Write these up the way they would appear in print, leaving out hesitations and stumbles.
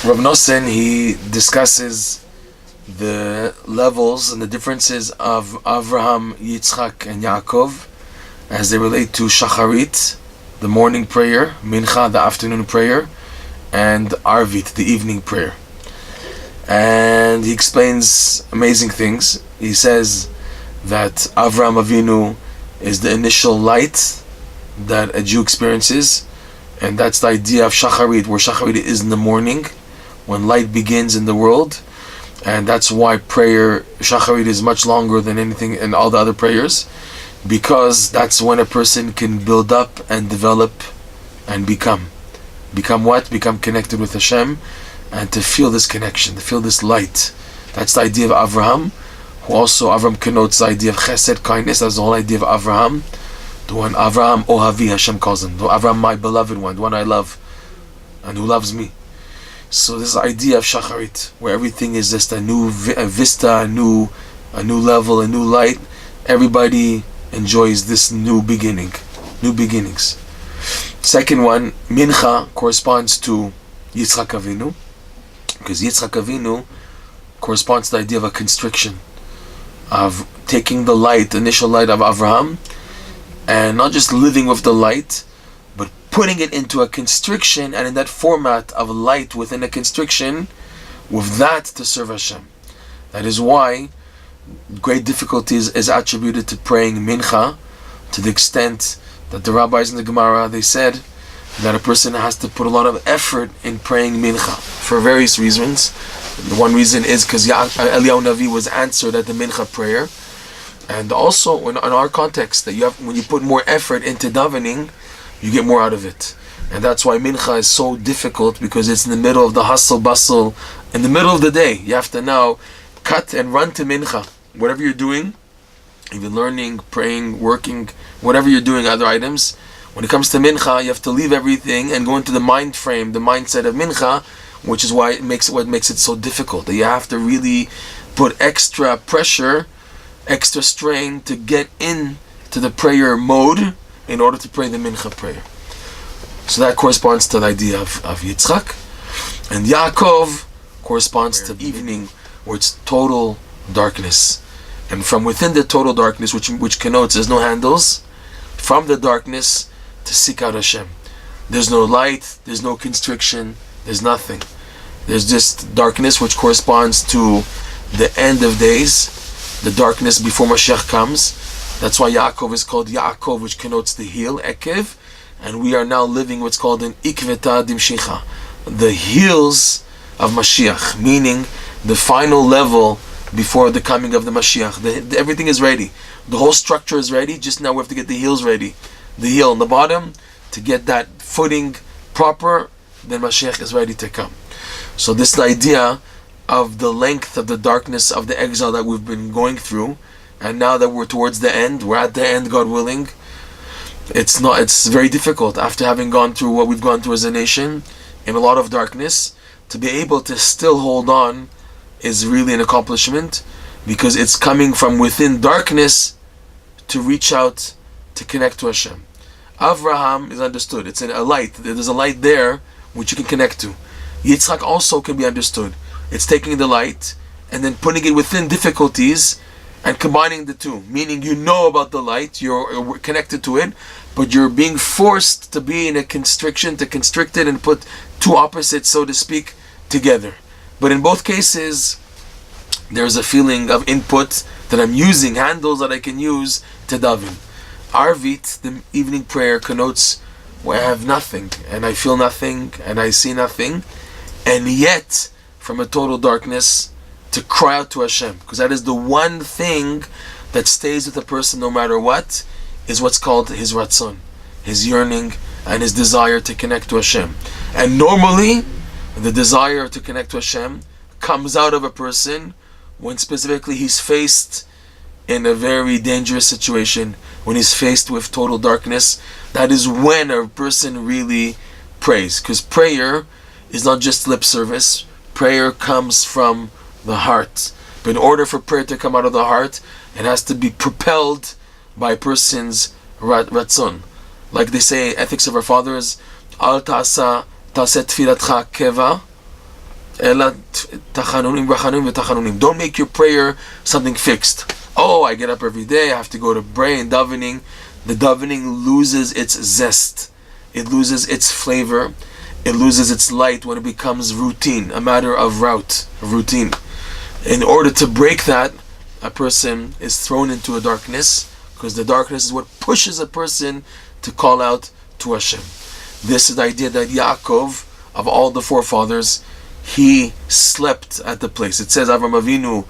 Reb Noson, he discusses the levels and the differences of Avraham, Yitzchak, and Yaakov as they relate to Shacharit, the morning prayer, Mincha, the afternoon prayer, and Arvit, the evening prayer. And he explains amazing things. He says that Avraham Avinu is the initial light that a Jew experiences, and that's the idea of Shacharit, where Shacharit is in the morning, when light begins in the world. And that's why prayer, Shacharit, is much longer than anything in all the other prayers, because that's when a person can build up and develop and become what? Become connected with Hashem, and to feel this connection, to feel this light. That's the idea of Avraham, who also, Avraham connotes the idea of chesed, kindness. That's the whole idea of Avraham, the one Avraham Ohavi, Hashem calls him, the Avraham, my beloved one, the one I love, and who loves me. So this idea of Shacharit, where everything is just a new vista, a new level, a new light. Everybody enjoys this new beginnings. Second one, Mincha, corresponds to Yitzchak Avinu, because Yitzchak Avinu corresponds to the idea of a constriction, of taking the light, the initial light of Avraham, and not just living with the light, but putting it into a constriction, and in that format of light within a constriction, with that to serve Hashem. That is why great difficulties is attributed to praying Mincha, to the extent that the rabbis in the Gemara, they said that a person has to put a lot of effort in praying Mincha, for various reasons. The one reason is because Eliyahu Navi was answered at the Mincha prayer, and also in our context, that when you put more effort into davening, you get more out of it. And that's why Mincha is so difficult, because it's in the middle of the hustle bustle, in the middle of the day. You have to now cut and run to Mincha. Whatever you're doing, even learning, praying, working, whatever you're doing, other items, when it comes to Mincha, you have to leave everything and go into the mind frame, the mindset of Mincha, which is why what makes it so difficult. That you have to really put extra pressure, extra strain to get into the prayer mode in order to pray the Mincha prayer. So that corresponds to the idea of Yitzchak. And Yaakov corresponds to evening, where it's total darkness. And from within the total darkness, which connotes there's no handles, from the darkness to seek out Hashem. There's no light, there's no constriction, there's nothing. There's just darkness, which corresponds to the end of days, the darkness before Moshiach comes. That's why Yaakov is called Yaakov, which connotes the heel, Ekev, and we are now living what's called an Ikveta Dimshicha, the heels of Mashiach, meaning the final level before the coming of the Mashiach. Everything is ready. The whole structure is ready, just now we have to get the heels ready. The heel on the bottom, to get that footing proper, then Mashiach is ready to come. So this idea of the length of the darkness of the exile that we've been going through, and now that we're towards the end, we're at the end, God willing, it's very difficult after having gone through what we've gone through as a nation, in a lot of darkness, to be able to still hold on is really an accomplishment, because it's coming from within darkness to reach out, to connect to Hashem. Avraham is understood. It's a light. There's a light there which you can connect to. Yitzchak also can be understood. It's taking the light and then putting it within difficulties and combining the two. Meaning you know about the light, you're connected to it, but you're being forced to be in a constriction, to constrict it and put two opposites, so to speak, together. But in both cases, there's a feeling of input that I'm using, handles that I can use to daven. Arvit, the evening prayer, connotes where I have nothing, and I feel nothing, and I see nothing, and yet, from a total darkness, to cry out to Hashem, because that is the one thing that stays with a person no matter what, is what's called his ratzon, his yearning, and his desire to connect to Hashem. And normally, the desire to connect to Hashem comes out of a person when specifically he's faced in a very dangerous situation, when he's faced with total darkness. That is when a person really prays, because prayer is not just lip service. Prayer comes from the heart. But in order for prayer to come out of the heart, it has to be propelled by a person's ratzon. Like they say, ethics of our fathers, Al ta'asa ta'aseh tfilatcha keva, Don't make your prayer something fixed. Oh, I get up every day, I have to go to pray and davening. The davening loses its zest. It loses its flavor. It loses its light when it becomes routine, a matter of routine. In order to break that, a person is thrown into a darkness, because the darkness is what pushes a person to call out to Hashem. This is the idea that Yaakov, of all the forefathers, he slept at the place. It says Avraham Avinu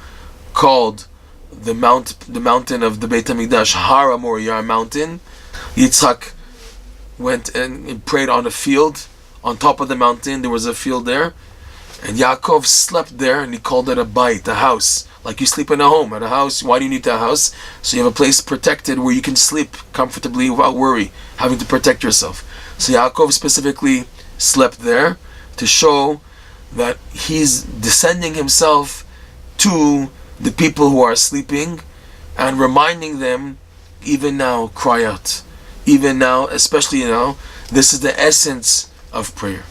called the mountain of the Beit HaMikdash Har Moriah mountain. Yitzchak went and prayed on a field. On top of the mountain there was a field there, and Yaakov slept there, and he called it a bait, a house. Like you sleep in a home. At a house, why do you need a house? So you have a place protected where you can sleep comfortably without worry, having to protect yourself. So Yaakov specifically slept there to show that he's descending himself to the people who are sleeping and reminding them, even now, cry out. Even now, especially now, this is the essence of prayer.